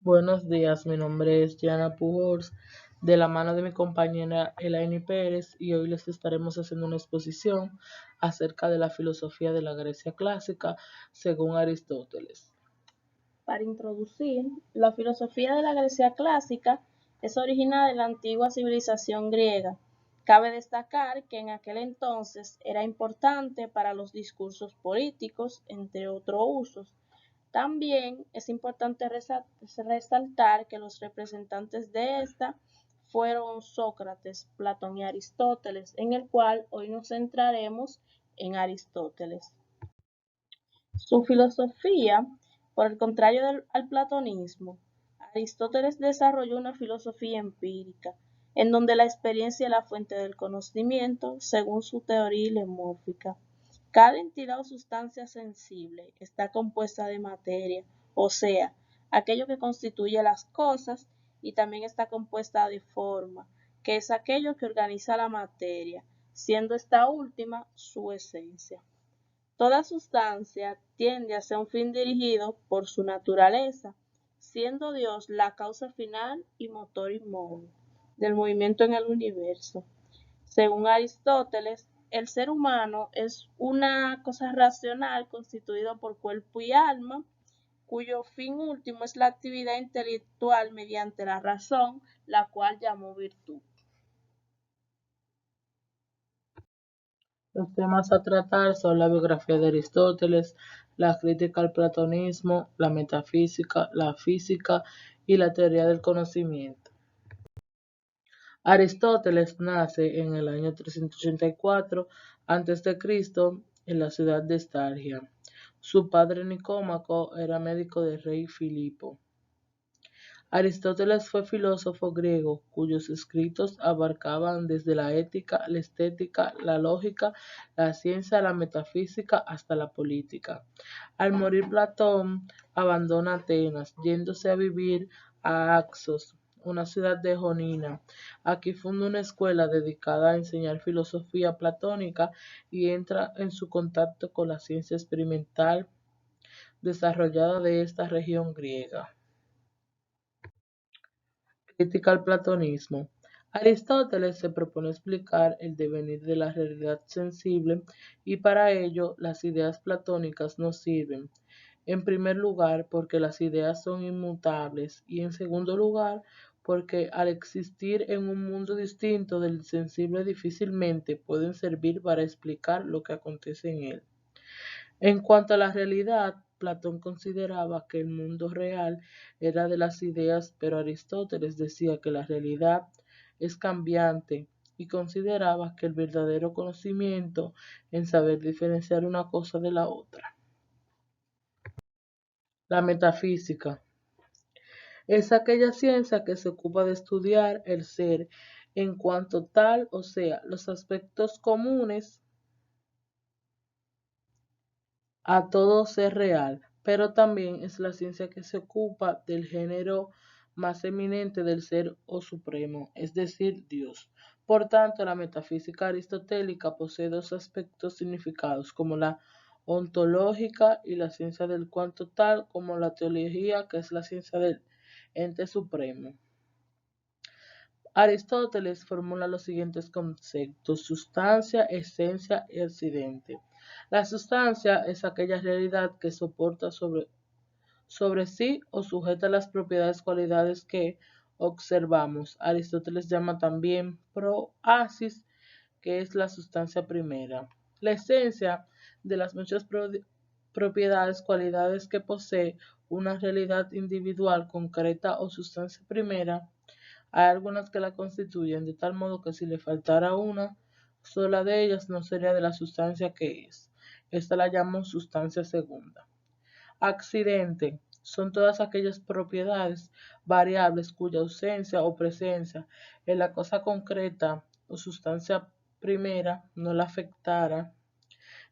Buenos días, mi nombre es Diana Pujols, de la mano de mi compañera Elaine Pérez, y hoy les estaremos haciendo una exposición acerca de la filosofía de la Grecia clásica según Aristóteles. Para introducir, la filosofía de la Grecia clásica es originaria de la antigua civilización griega. Cabe destacar que en aquel entonces era importante para los discursos políticos, entre otros usos. También es importante resaltar que los representantes de esta fueron Sócrates, Platón y Aristóteles, en el cual hoy nos centraremos en Aristóteles. Su filosofía, por el contrario al platonismo, Aristóteles desarrolló una filosofía empírica, en donde la experiencia es la fuente del conocimiento, según su teoría lemórfica. Cada entidad o sustancia sensible está compuesta de materia, o sea, aquello que constituye las cosas, y también está compuesta de forma, que es aquello que organiza la materia, siendo esta última su esencia. Toda sustancia tiende hacia un fin dirigido por su naturaleza, siendo Dios la causa final y motor inmóvil del movimiento en el universo. Según Aristóteles, el ser humano es una cosa racional constituida por cuerpo y alma, cuyo fin último es la actividad intelectual mediante la razón, la cual llamó virtud. Los temas a tratar son la biografía de Aristóteles, la crítica al platonismo, la metafísica, la física y la teoría del conocimiento. Aristóteles nace en el año 384 a.C. en la ciudad de Estargia. Su padre Nicómaco era médico del rey Filipo. Aristóteles fue filósofo griego cuyos escritos abarcaban desde la ética, la estética, la lógica, la ciencia, la metafísica hasta la política. Al morir Platón, abandona Atenas, yéndose a vivir a Axos, una ciudad de Jonina. Aquí funda una escuela dedicada a enseñar filosofía platónica y entra en su contacto con la ciencia experimental desarrollada de esta región griega. Crítica al platonismo. Aristóteles se propone explicar el devenir de la realidad sensible y para ello las ideas platónicas nos sirven. En primer lugar, porque las ideas son inmutables y en segundo lugar, porque al existir en un mundo distinto del sensible difícilmente pueden servir para explicar lo que acontece en él. En cuanto a la realidad, Platón consideraba que el mundo real era de las ideas, pero Aristóteles decía que la realidad es cambiante y consideraba que el verdadero conocimiento en saber diferenciar una cosa de la otra. La metafísica es aquella ciencia que se ocupa de estudiar el ser en cuanto tal, o sea, los aspectos comunes a todo ser real, pero también es la ciencia que se ocupa del género más eminente del ser o supremo, es decir, Dios. Por tanto, la metafísica aristotélica posee dos aspectos significados, como la ontológica y la ciencia del cuanto tal, como la teología, que es la ciencia del ente supremo. Aristóteles formula los siguientes conceptos: sustancia, esencia y accidente. La sustancia es aquella realidad que soporta sobre sí o sujeta las propiedades cualidades que observamos. Aristóteles llama también proasis, que es la sustancia primera. La esencia de las muchas propiedades, cualidades que posee una realidad individual concreta o sustancia primera. Hay algunas que la constituyen de tal modo que si le faltara una sola de ellas no sería de la sustancia que es. Esta la llamo sustancia segunda. Accidente son todas aquellas propiedades variables cuya ausencia o presencia en la cosa concreta o sustancia primera no la afectara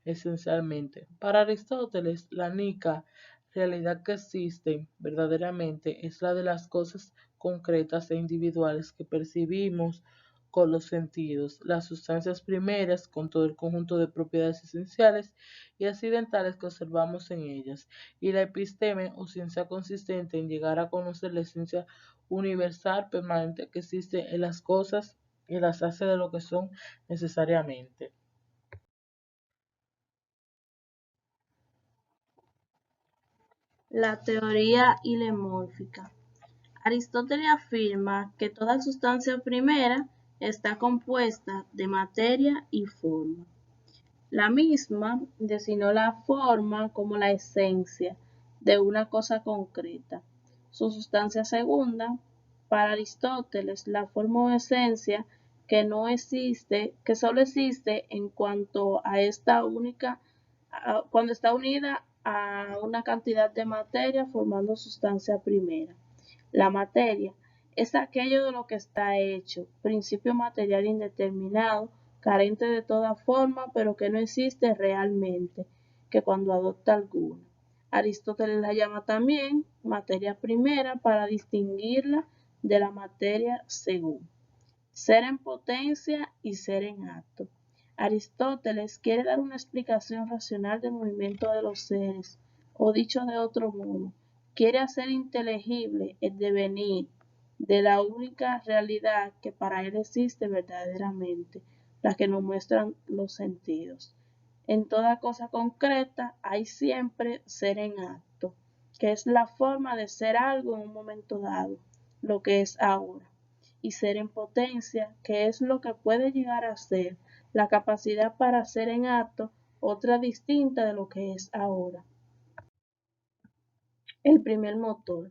esencialmente. Para Aristóteles, la única realidad que existe verdaderamente es la de las cosas concretas e individuales que percibimos con los sentidos, las sustancias primeras con todo el conjunto de propiedades esenciales y accidentales que observamos en ellas, y la episteme o ciencia consistente en llegar a conocer la esencia universal permanente que existe en las cosas y las hace de lo que son necesariamente. La teoría ilemórfica. Aristóteles afirma que toda sustancia primera está compuesta de materia y forma. La misma designó la forma como la esencia de una cosa concreta. Su sustancia segunda, para Aristóteles, la forma o esencia que no existe, que solo existe en cuanto a esta única, cuando está unida a una cantidad de materia formando sustancia primera. La materia es aquello de lo que está hecho, principio material indeterminado, carente de toda forma, pero que no existe realmente, que cuando adopta alguna. Aristóteles la llama también materia primera para distinguirla de la materia según. Ser en potencia y ser en acto. Aristóteles quiere dar una explicación racional del movimiento de los seres, o dicho de otro modo, quiere hacer inteligible el devenir de la única realidad que para él existe verdaderamente, la que nos muestran los sentidos. En toda cosa concreta hay siempre ser en acto, que es la forma de ser algo en un momento dado, lo que es ahora, y ser en potencia, que es lo que puede llegar a ser, la capacidad para ser en acto, otra distinta de lo que es ahora. El primer motor.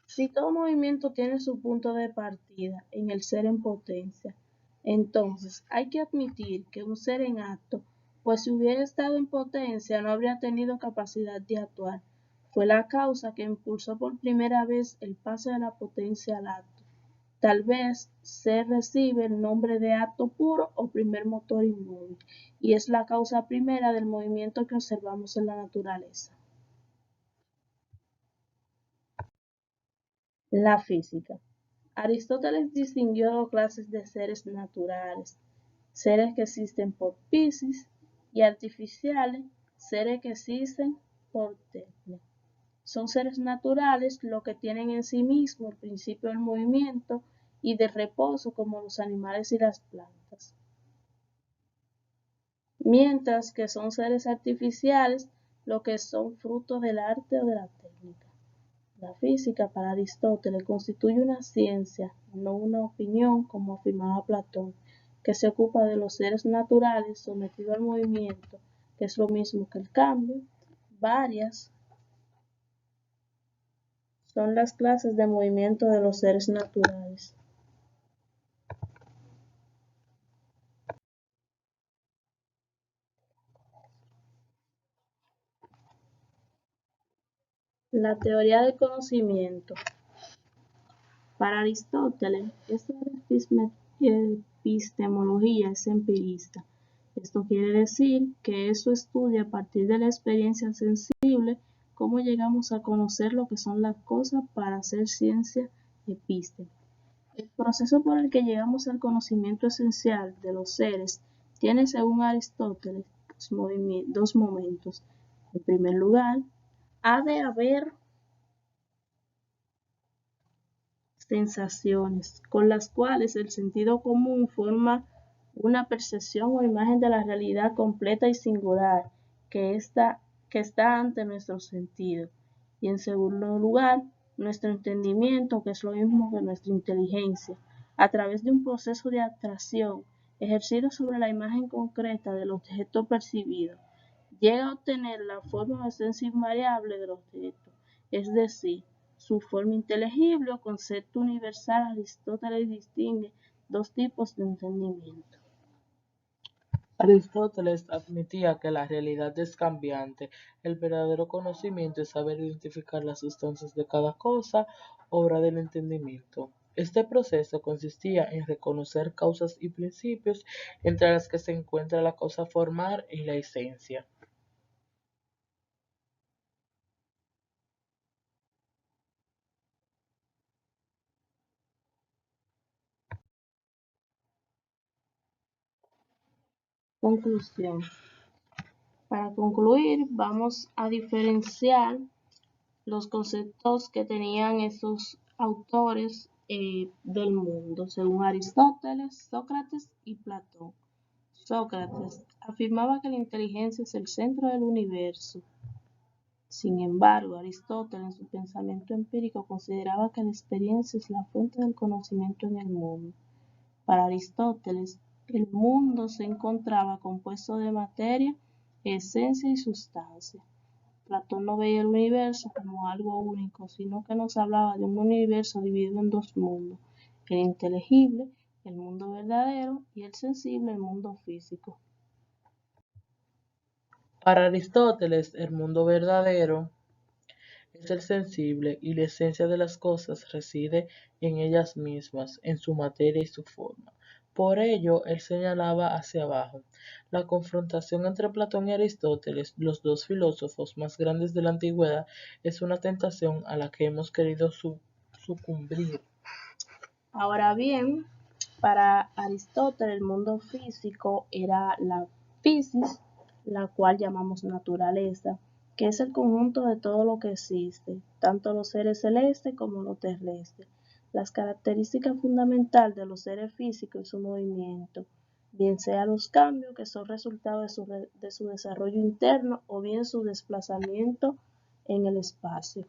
Si todo movimiento tiene su punto de partida en el ser en potencia, entonces hay que admitir que un ser en acto, pues si hubiera estado en potencia no habría tenido capacidad de actuar. Fue la causa que impulsó por primera vez el paso de la potencia al acto. Tal vez se recibe el nombre de acto puro o primer motor inmóvil, y es la causa primera del movimiento que observamos en la naturaleza. La física. Aristóteles distinguió dos clases de seres naturales, seres que existen por physis y artificiales, seres que existen por techne. Son seres naturales lo que tienen en sí mismo el principio del movimiento y de reposo como los animales y las plantas. Mientras que son seres artificiales lo que son fruto del arte o de la técnica. La física para Aristóteles constituye una ciencia, no una opinión, como afirmaba Platón, que se ocupa de los seres naturales sometidos al movimiento, que es lo mismo que el cambio. Varias son las clases de movimiento de los seres naturales. La teoría del conocimiento. Para Aristóteles, esta epistemología es empirista. Esto quiere decir que eso estudia a partir de la experiencia sensible cómo llegamos a conocer lo que son las cosas para hacer ciencia episteme. El proceso por el que llegamos al conocimiento esencial de los seres tiene, según Aristóteles, dos momentos. En primer lugar, ha de haber sensaciones, con las cuales el sentido común forma una percepción o imagen de la realidad completa y singular que está ante nuestro sentido. Y en segundo lugar, nuestro entendimiento, que es lo mismo que nuestra inteligencia, a través de un proceso de atracción ejercido sobre la imagen concreta del objeto percibido, llega a obtener la forma o esencia invariable del objeto, es decir, su forma inteligible o concepto universal. Aristóteles distingue dos tipos de entendimiento. Aristóteles admitía que la realidad es cambiante. El verdadero conocimiento es saber identificar las sustancias de cada cosa, obra del entendimiento. Este proceso consistía en reconocer causas y principios, entre las que se encuentra la causa formal y la esencia. Conclusión. Para concluir, vamos a diferenciar los conceptos que tenían esos autores del mundo, según Aristóteles, Sócrates y Platón. Sócrates afirmaba que la inteligencia es el centro del universo. Sin embargo, Aristóteles, en su pensamiento empírico, consideraba que la experiencia es la fuente del conocimiento en el mundo. Para Aristóteles, el mundo se encontraba compuesto de materia, esencia y sustancia. Platón no veía el universo como algo único, sino que nos hablaba de un universo dividido en dos mundos: el inteligible, el mundo verdadero, y el sensible, el mundo físico. Para Aristóteles, el mundo verdadero es el sensible y la esencia de las cosas reside en ellas mismas, en su materia y su forma. Por ello, él señalaba hacia abajo. La confrontación entre Platón y Aristóteles, los dos filósofos más grandes de la antigüedad, es una tentación a la que hemos querido sucumbir. Ahora bien, para Aristóteles el mundo físico era la physis, la cual llamamos naturaleza, que es el conjunto de todo lo que existe, tanto los seres celestes como lo terrestre. Las características fundamentales de los seres físicos y su movimiento, bien sea los cambios que son resultado de su desarrollo interno o bien su desplazamiento en el espacio.